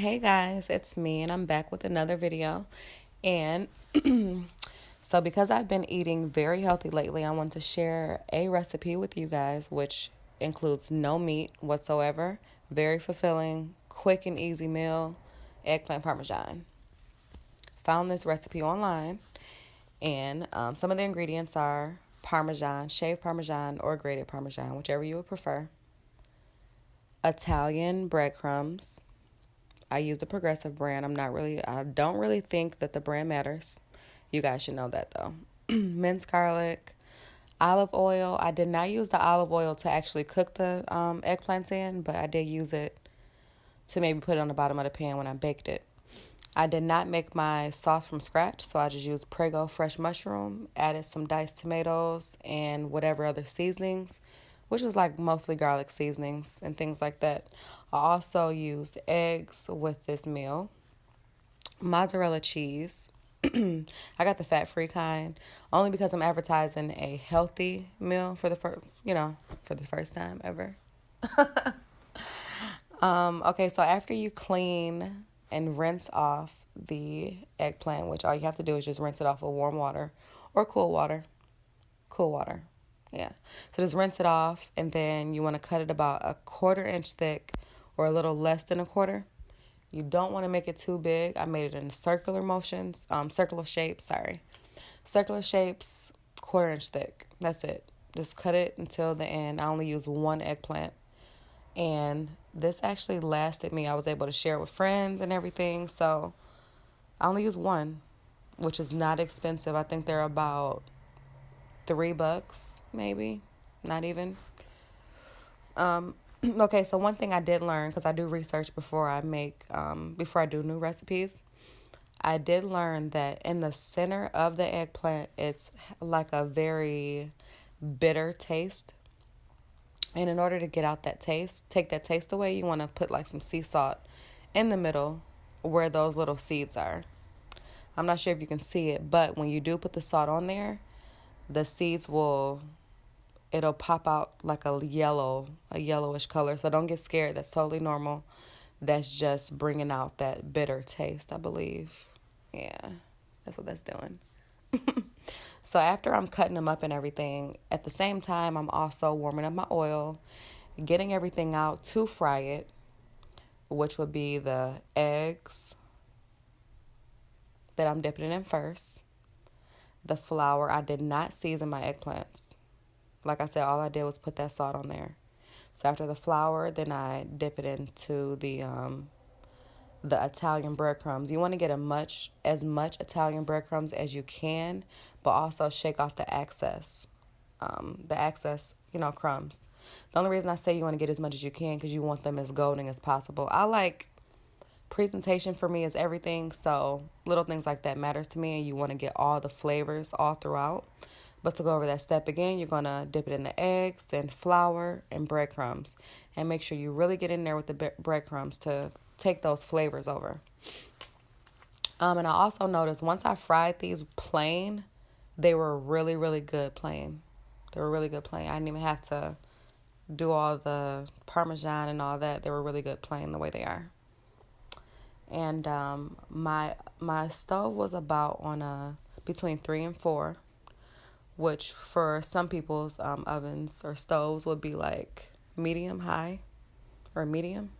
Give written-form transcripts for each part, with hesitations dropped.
Hey guys, it's me and I'm back with another video. And so because I've been eating very healthy lately, I want to share a recipe with you guys which includes no meat whatsoever. Very fulfilling, quick and easy meal, eggplant parmesan. Found this recipe online and some of the ingredients are parmesan, shaved parmesan or grated parmesan, whichever you would prefer. Italian breadcrumbs. I use the Progressive brand. I don't really think that the brand matters. You guys should know that though. Minced garlic, olive oil. I did not use the olive oil to actually cook the eggplants in, but I did use it to maybe put it on the bottom of the pan when I baked it. I did not make my sauce from scratch, so I just used Prego fresh mushroom, added some diced tomatoes, and whatever other seasonings, which is like mostly garlic seasonings and things like that. I also used eggs with this meal, mozzarella cheese. I got the fat-free kind only because I'm advertising a healthy meal for the first time ever. Okay, so after you clean and rinse off the eggplant, which all you have to do is just rinse it off with warm water or cool water. Cool water. Yeah. So just rinse it off and then you want to cut it about a 1/4 inch thick or a little less than a quarter. You don't want to make it too big. I made it in circular shapes, sorry. Circular shapes, 1/4 inch thick. That's it. Just cut it until the end. I only use one eggplant. And this actually lasted me. I was able to share it with friends and everything. So I only use one, which is not expensive. I think they're about $3, maybe. Not even. Okay, so one thing I did learn, because I do research before I do new recipes, I did learn that in the center of the eggplant, it's like a very bitter taste. And in order to get out that taste, take that taste away, you want to put like some sea salt in the middle where those little seeds are. I'm not sure if you can see it, but when you do put the salt on there, the seeds it'll pop out like a yellowish color. So don't get scared. That's totally normal. That's just bringing out that bitter taste, I believe. Yeah, that's what that's doing. So after I'm cutting them up and everything, at the same time, I'm also warming up my oil, getting everything out to fry it, which would be the eggs that I'm dipping it in first. The flour, I did not season my eggplants. Like I said, all I did was put that salt on there. So after the flour, then I dip it into the Italian breadcrumbs. You want to get as much Italian breadcrumbs as you can, but also shake off the excess crumbs. The only reason I say you want to get as much as you can because you want them as golden as possible. I like presentation, for me is everything, so little things like that matters to me, and you want to get all the flavors all throughout. But to go over that step again, you're going to dip it in the eggs, then flour and breadcrumbs. And make sure you really get in there with the breadcrumbs to take those flavors over. And I also noticed once I fried these plain, they were really, really good plain. They were really good plain. I didn't even have to do all the Parmesan and all that. They were really good plain the way they are. And my stove was about on between 3 and 4, which for some people's ovens or stoves would be like medium high or medium.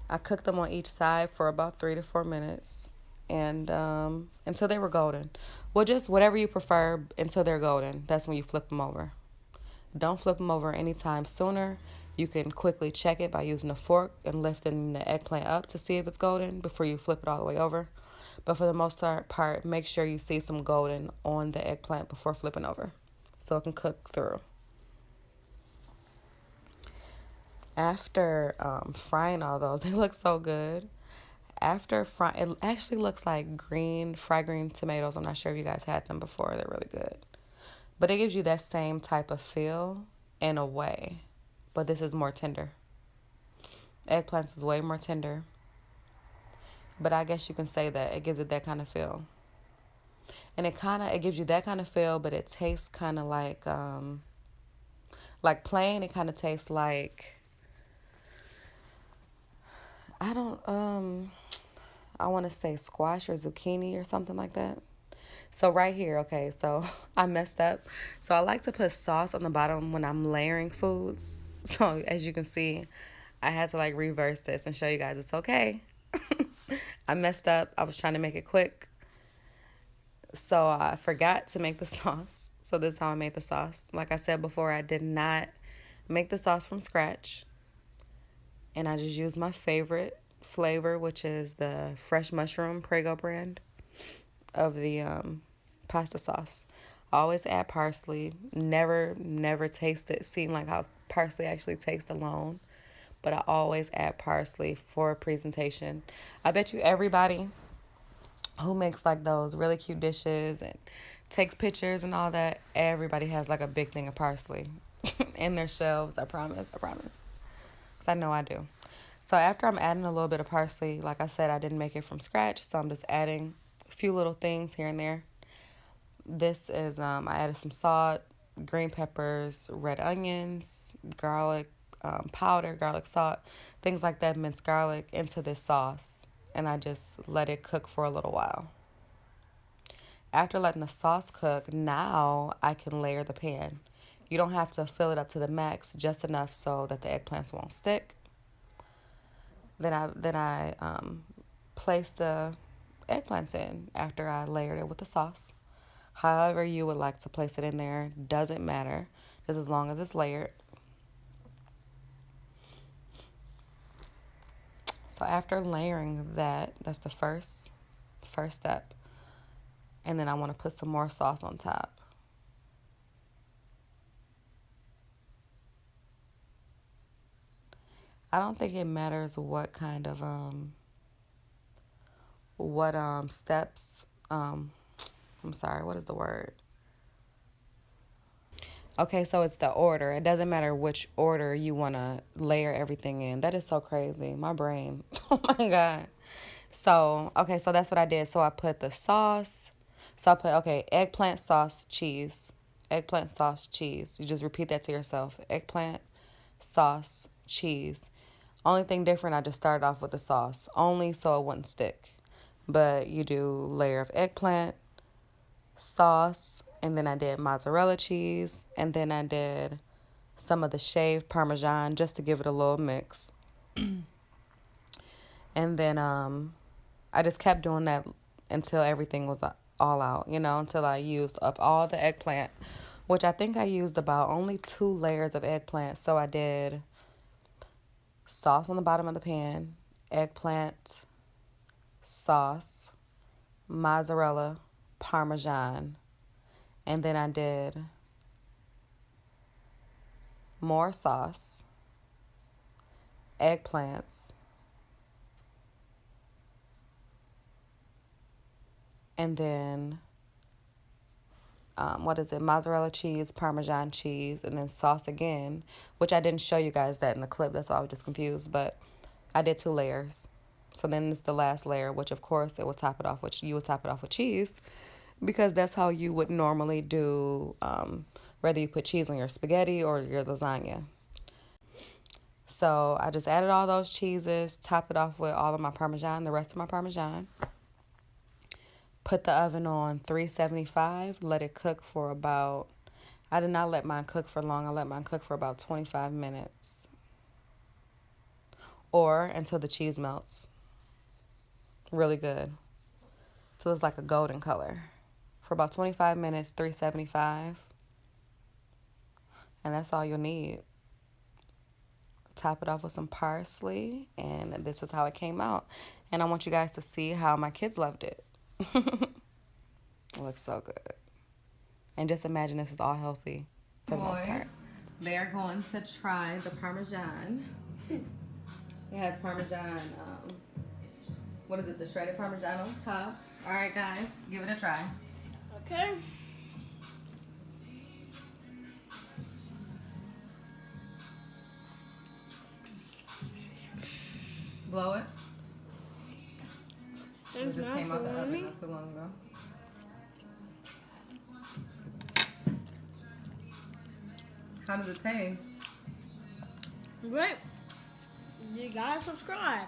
I cooked them on each side for about 3 to 4 minutes and until they were golden. Well, just whatever you prefer until they're golden. That's when you flip them over. Don't flip them over anytime sooner. You can quickly check it by using a fork and lifting the eggplant up to see if it's golden before you flip it all the way over. But for the most part, make sure you see some golden on the eggplant before flipping over so it can cook through. After frying all those, they look so good. After frying, it actually looks like fried green tomatoes. I'm not sure if you guys had them before. They're really good. But it gives you that same type of feel in a way. But this is more tender. Eggplants is way more tender. But I guess you can say that it gives it that kind of feel. And it gives you that kind of feel, but it tastes kind of like plain. It kind of tastes like, I don't, I want to say squash or zucchini or something like that. So right here, okay, so I messed up. So I like to put sauce on the bottom when I'm layering foods. So as you can see, I had to like reverse this and show you guys it's okay. I messed up. I was trying to make it quick. So I forgot to make the sauce. So this is how I made the sauce. Like I said before, I did not make the sauce from scratch. And I just used my favorite flavor, which is the fresh mushroom Prego brand of the pasta sauce. I always add parsley. Never taste it. Seen like how parsley actually tastes alone. But I always add parsley for a presentation. I bet you everybody who makes like those really cute dishes and takes pictures and all that, everybody has like a big thing of parsley in their shelves. I promise. I promise. Because I know I do. So after I'm adding a little bit of parsley, like I said, I didn't make it from scratch. So I'm just adding a few little things here and there. This is, I added some salt, green peppers, red onions, garlic powder, garlic salt, things like that, minced garlic into this sauce. And I just let it cook for a little while. After letting the sauce cook, now I can layer the pan. You don't have to fill it up to the max, just enough so that the eggplants won't stick. Then I place the eggplants in after I layered it with the sauce. However you would like to place it in there, doesn't matter, just as long as it's layered. So after layering that, that's the first step. And then I want to put some more sauce on top. I don't think it matters what kind of steps I'm sorry, what is the word? Okay, so it's the order. It doesn't matter which order you want to layer everything in. That is so crazy. My brain. Oh my God. So, okay, so that's what I did. So I put the sauce. So I put, okay, eggplant sauce, cheese. Eggplant sauce, cheese. You just repeat that to yourself. Eggplant sauce, cheese. Only thing different, I just started off with the sauce. Only so it wouldn't stick. But you do layer of eggplant, sauce, and then I did mozzarella cheese, and then I did some of the shaved Parmesan just to give it a little mix. And then I just kept doing that until everything was all out, until I used up all the eggplant, which I think I used about only 2 layers of eggplant. So I did sauce on the bottom of the pan, eggplant, sauce, mozzarella, Parmesan, and then I did more sauce, eggplants, and then mozzarella cheese, Parmesan cheese, and then sauce again, which I didn't show you guys that in the clip. That's why I was just confused. But I did 2 layers. So then it's the last layer, which of course it will top it off, which you would top it off with cheese, because that's how you would normally do, whether you put cheese on your spaghetti or your lasagna. So I just added all those cheeses, top it off with all of my Parmesan, the rest of my Parmesan. Put the oven on 375, let it cook for about, I did not let mine cook for long. I let mine cook for about 25 minutes. Or until the cheese melts. Really good. Till it's like a golden color. For about 25 minutes, 375. And that's all you'll need. Top it off with some parsley, and this is how it came out. And I want you guys to see how my kids loved it. It looks so good. And just imagine this is all healthy for the most part. They are going to try the Parmesan. It has Parmesan, what is it, the shredded Parmesan on top. All right, guys, give it a try. Okay. Blow it. It's This not came out the for oven me. not too long ago. How does it taste? Great. You gotta subscribe.